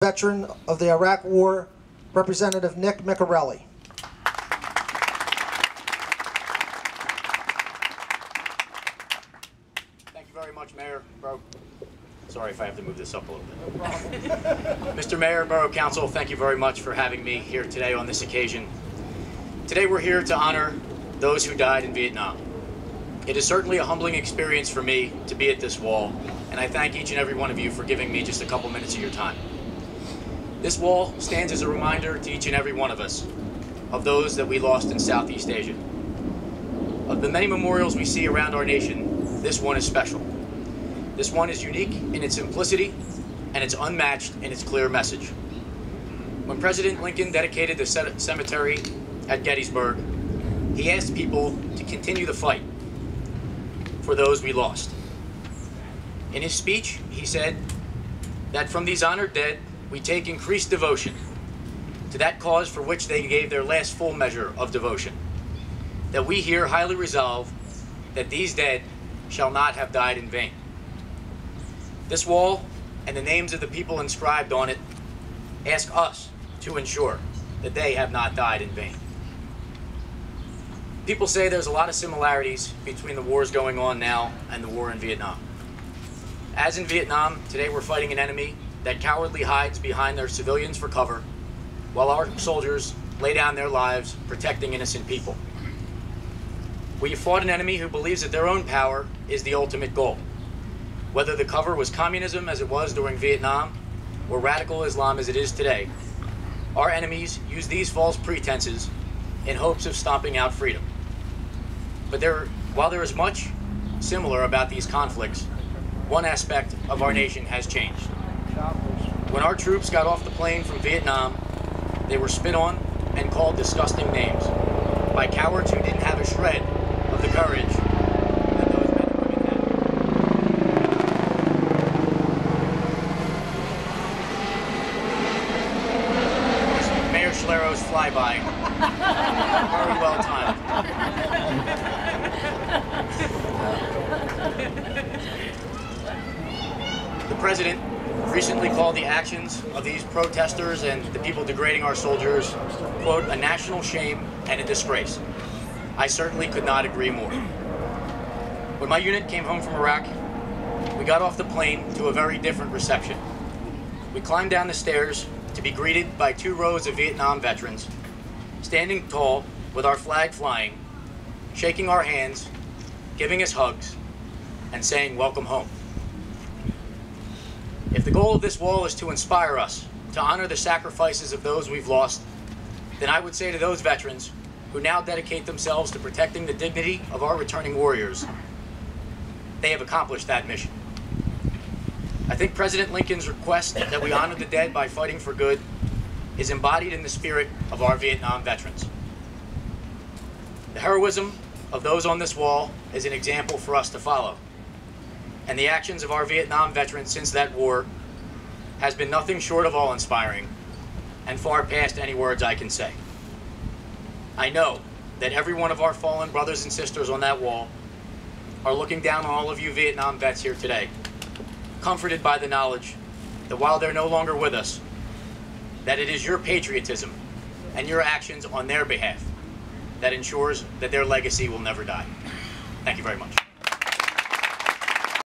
veteran of the Iraq War, Representative Nick Miccarelli. Thank you very much, Mayor, Borough. Sorry if I have to move this up a little bit. No problem. Mr. Mayor, Borough Council, thank you very much for having me here today on this occasion. Today we're here to honor those who died in Vietnam. It is certainly a humbling experience for me to be at this wall, and I thank each and every one of you for giving me just a couple minutes of your time. This wall stands as a reminder to each and every one of us of those that we lost in Southeast Asia. Of the many memorials we see around our nation, this one is special. This one is unique in its simplicity, and it's unmatched in its clear message. When President Lincoln dedicated the cemetery at Gettysburg, he asked people to continue the fight for those we lost. In his speech, he said that from these honored dead, we take increased devotion to that cause for which they gave their last full measure of devotion. That we here highly resolve that these dead shall not have died in vain. This wall and the names of the people inscribed on it ask us to ensure that they have not died in vain. People say there's a lot of similarities between the wars going on now and the war in Vietnam. As in Vietnam, today we're fighting an enemy that cowardly hides behind their civilians for cover, while our soldiers lay down their lives protecting innocent people. We have fought an enemy who believes that their own power is the ultimate goal. Whether the cover was communism as it was during Vietnam, or radical Islam as it is today, our enemies use these false pretenses in hopes of stomping out freedom. But while there is much similar about these conflicts, one aspect of our nation has changed. When our troops got off the plane from Vietnam, they were spit on and called disgusting names by cowards who didn't have a shred of the courage that those men and women had. Mayor Schlero's flyby, very well timed. The President recently called the actions of these protesters and the people degrading our soldiers, quote, a national shame and a disgrace. I certainly could not agree more. When my unit came home from Iraq, we got off the plane to a very different reception. We climbed down the stairs to be greeted by 2 rows of Vietnam veterans, standing tall with our flag flying, shaking our hands, giving us hugs, and saying, welcome home. If the goal of this wall is to inspire us to honor the sacrifices of those we've lost, then I would say to those veterans who now dedicate themselves to protecting the dignity of our returning warriors, they have accomplished that mission. I think President Lincoln's request that we honor the dead by fighting for good is embodied in the spirit of our Vietnam veterans. The heroism of those on this wall is an example for us to follow. And the actions of our Vietnam veterans since that war has been nothing short of awe-inspiring and far past any words I can say. I know that every one of our fallen brothers and sisters on that wall are looking down on all of you Vietnam vets here today, comforted by the knowledge that while they're no longer with us, that it is your patriotism and your actions on their behalf that ensures that their legacy will never die. Thank you very much.